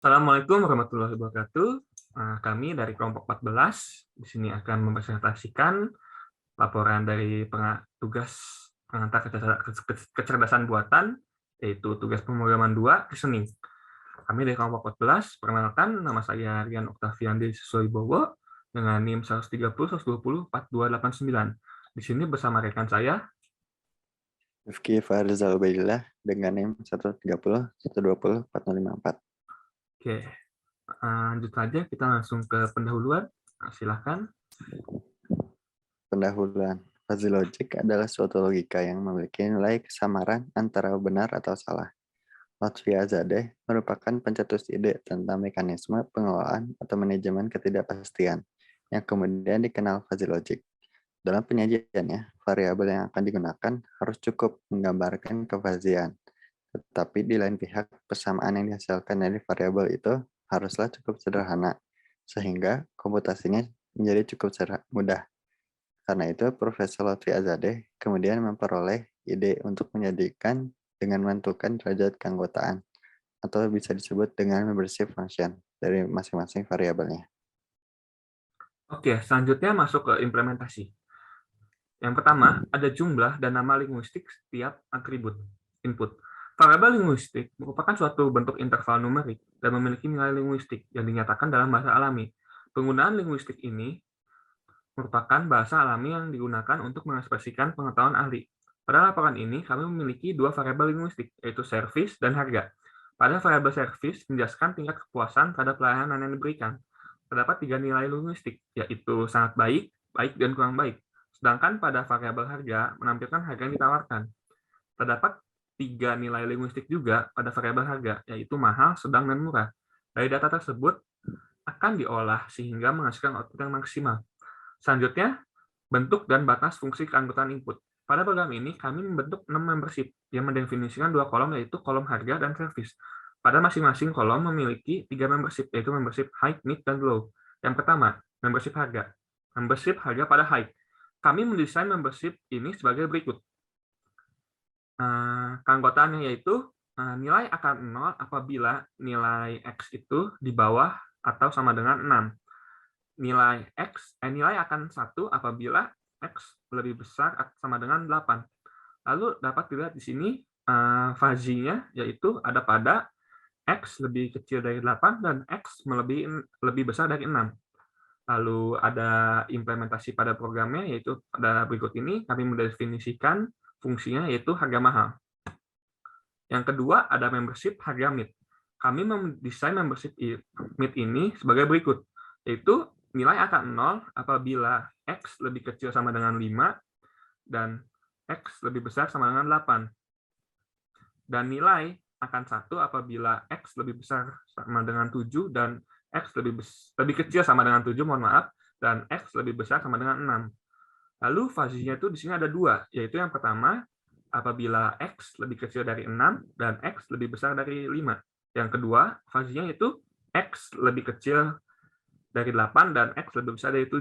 Assalamualaikum warahmatullahi wabarakatuh. Kami dari kelompok 14 di sini akan mempresentasikan laporan dari tugas pengantar kecerdasan buatan, yaitu tugas pemrograman 2 reasoning. Kami dari kelompok 14, perkenalkan, nama saya Rian Oktaviandi Suswibowo dengan NIM 130 120 4289. Di sini bersama rekan saya, Rifki Farizal Ubaidillah dengan NIM 130 120 4054. Oke, lanjut saja kita langsung ke pendahuluan. Silakan. Pendahuluan. Fuzzy logic adalah suatu logika yang memiliki nilai kesamaran antara benar atau salah. Lotfi Azadeh merupakan pencetus ide tentang mekanisme pengelolaan atau manajemen ketidakpastian yang kemudian dikenal fuzzy logic. Dalam penyajiannya, variabel yang akan digunakan harus cukup menggambarkan kefuzzian. Tetapi di lain pihak, persamaan yang dihasilkan dari variabel itu haruslah cukup sederhana, sehingga komputasinya menjadi cukup mudah. Karena itu, Profesor Lotfi Azadeh kemudian memperoleh ide untuk menjadikan dengan menentukan derajat keanggotaan, atau bisa disebut dengan membership function dari masing-masing variabelnya. Oke, selanjutnya masuk ke implementasi. Yang pertama, ada jumlah dan nama linguistik setiap atribut input. Variabel linguistik merupakan suatu bentuk interval numerik dan memiliki nilai linguistik yang dinyatakan dalam bahasa alami. Penggunaan linguistik ini merupakan bahasa alami yang digunakan untuk mengekspresikan pengetahuan ahli. Pada laporan ini, kami memiliki dua variabel linguistik, yaitu service dan harga. Pada variabel service, menjelaskan tingkat kepuasan terhadap pelayanan yang diberikan. Terdapat tiga nilai linguistik, yaitu sangat baik, baik, dan kurang baik. Sedangkan pada variabel harga, menampilkan harga yang ditawarkan. Terdapat tiga nilai linguistik juga pada variabel harga, yaitu mahal, sedang, dan murah. Dari data tersebut, akan diolah sehingga menghasilkan output yang maksimal. Selanjutnya, bentuk dan batas fungsi keanggotaan input. Pada program ini, kami membentuk 6 membership yang mendefinisikan dua kolom, yaitu kolom harga dan service. Pada masing-masing kolom memiliki 3 membership, yaitu membership high, mid, dan low. Yang pertama, membership harga. Membership harga pada high. Kami mendesain membership ini sebagai berikut. Keanggotaannya yaitu nilai akan 0 apabila nilai X itu di bawah atau sama dengan 6. Nilai akan 1 apabila X lebih besar atau sama dengan 8. Lalu dapat dilihat di sini fuzzy-nya, yaitu ada pada X lebih kecil dari 8 dan X lebih besar dari 6. Lalu ada implementasi pada programnya, yaitu pada berikut ini kami mendefinisikan fungsinya, yaitu harga mahal. Yang kedua ada membership harga mid. Kami mendesain membership mid ini sebagai berikut, yaitu nilai akan 0 apabila X lebih kecil sama dengan 5 dan X lebih besar sama dengan 8. Dan nilai akan 1 apabila X lebih besar sama dengan 7 dan X lebih kecil sama dengan 7, mohon maaf, dan X lebih besar sama dengan 6. Lalu fuzzy-nya itu di sini ada dua, yaitu yang pertama apabila X lebih kecil dari 6 dan X lebih besar dari 5. Yang kedua, fuzzy-nya itu X lebih kecil dari 8 dan X lebih besar dari 7.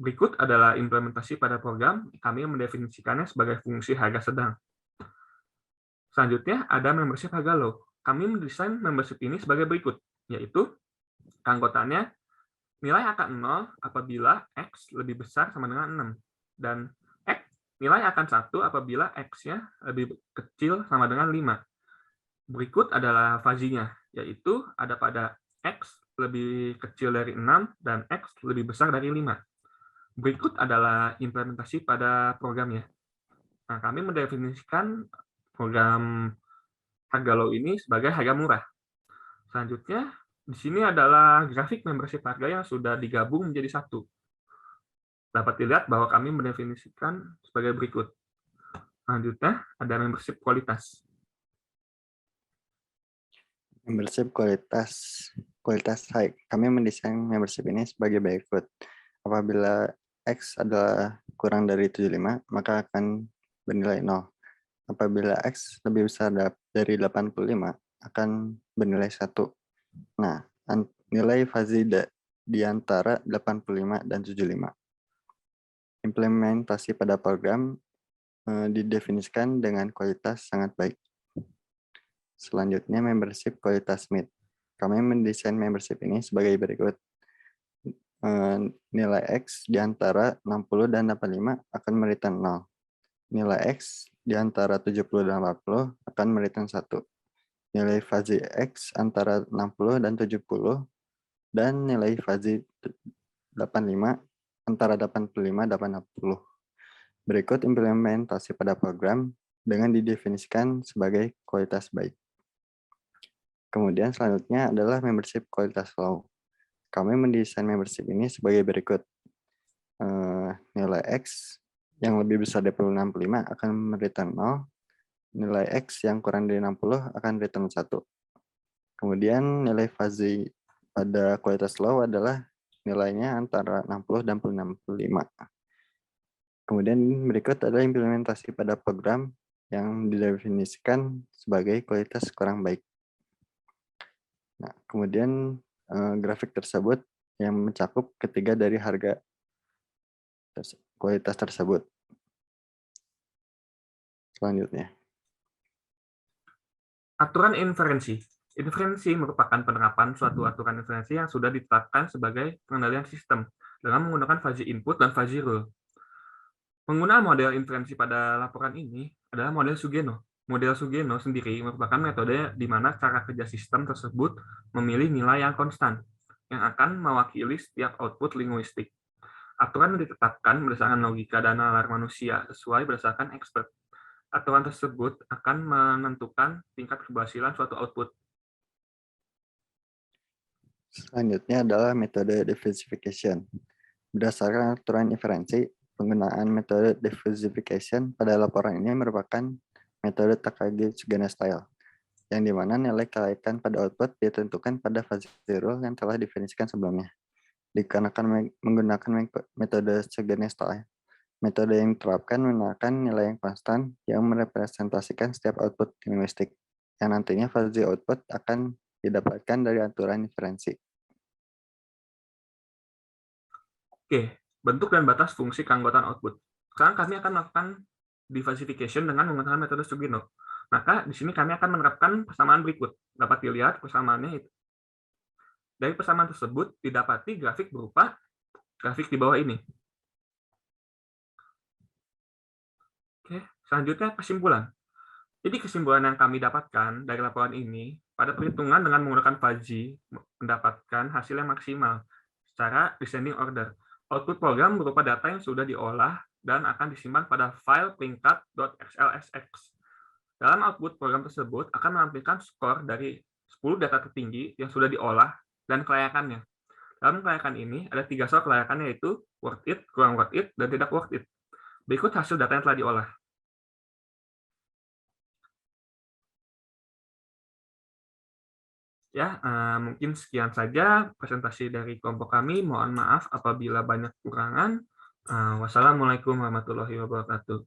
Berikut adalah implementasi pada program, kami mendefinisikannya sebagai fungsi harga sedang. Selanjutnya ada membership harga low. Kami mendesain membership ini sebagai berikut, yaitu keanggotaannya nilai akan 0 apabila X lebih besar sama dengan 6. Dan nilai akan 1 apabila X-nya lebih kecil sama dengan 5. Berikut adalah fuzzy-nya, yaitu ada pada X lebih kecil dari 6 dan X lebih besar dari 5. Berikut adalah implementasi pada programnya. Nah, kami mendefinisikan program harga low ini sebagai harga murah. Selanjutnya, di sini adalah grafik membership harga yang sudah digabung menjadi satu. Dapat dilihat bahwa kami mendefinisikan sebagai berikut. Selanjutnya, ada membership kualitas. Membership kualitas high. Kami mendesain membership ini sebagai berikut. Apabila X adalah kurang dari 75, maka akan bernilai 0. Apabila X lebih besar dari 85, akan bernilai 1. Nah, nilai fuzzy di antara 85 dan 75. Implementasi pada program didefinisikan dengan kualitas sangat baik. Selanjutnya, membership kualitas mid. Kami mendesain membership ini sebagai berikut. Nilai X di antara 60 dan 85 akan mereturn 0. Nilai X di antara 70 dan 80 akan mereturn 1. Nilai fuzzy X antara 60 dan 70 dan nilai fuzzy 85 antara 85 dan 80. Berikut implementasi pada program dengan didefinisikan sebagai kualitas baik. Kemudian selanjutnya adalah membership kualitas low. Kami mendesain membership ini sebagai berikut. Nilai X yang lebih besar dari 65 akan mereturn 0. Nilai X yang kurang dari 60 akan return 1. Kemudian nilai fuzzy pada kualitas low adalah nilainya antara 60 dan 65. Kemudian berikut adalah implementasi pada program yang didefinisikan sebagai kualitas kurang baik. Nah, kemudian grafik tersebut yang mencakup ketiga dari harga kualitas tersebut. Selanjutnya. Aturan inferensi. Inferensi merupakan penerapan suatu aturan inferensi yang sudah ditetapkan sebagai pengendalian sistem dengan menggunakan fuzzy input dan fuzzy rule. Penggunaan model inferensi pada laporan ini adalah model Sugeno. Model Sugeno sendiri merupakan metode di mana cara kerja sistem tersebut memilih nilai yang konstan, yang akan mewakili setiap output linguistik. Aturan yang ditetapkan berdasarkan logika dan nalar manusia sesuai berdasarkan expert. Aturan tersebut akan menentukan tingkat keberhasilan suatu output. Selanjutnya adalah metode diversification. Berdasarkan aturan inferensi, penggunaan metode diversification pada laporan ini merupakan metode Takagi-Sugeno style, yang dimana nilai kelayakan pada output ditentukan pada fuzzy rule yang telah didefinisikan sebelumnya. Dikarenakan menggunakan metode Sugeno style, metode yang diterapkan menggunakan nilai yang konstan yang merepresentasikan setiap output linguistik, yang nantinya fuzzy output akan didapatkan dari aturan inferensi. Oke, bentuk dan batas fungsi keanggotaan output. Sekarang kami akan melakukan diversification dengan menggunakan metode Sugeno. Maka di sini kami akan menerapkan persamaan berikut. Dapat dilihat persamaannya itu. Dari persamaan tersebut didapati grafik berupa grafik di bawah ini. Oke, selanjutnya kesimpulan. Jadi kesimpulan yang kami dapatkan dari laporan ini, pada perhitungan dengan menggunakan fuzzy, mendapatkan hasil yang maksimal secara descending order. Output program berupa data yang sudah diolah dan akan disimpan pada file peringkat.xlsx. Dalam output program tersebut akan menampilkan skor dari 10 data tertinggi yang sudah diolah dan kelayakannya. Dalam kelayakan ini ada 3 soal kelayakan, yaitu worth it, kurang worth it, dan tidak worth it. Berikut hasil data yang telah diolah. Ya, mungkin sekian saja presentasi dari kelompok kami. Mohon maaf apabila banyak kekurangan. Wassalamualaikum warahmatullahi wabarakatuh.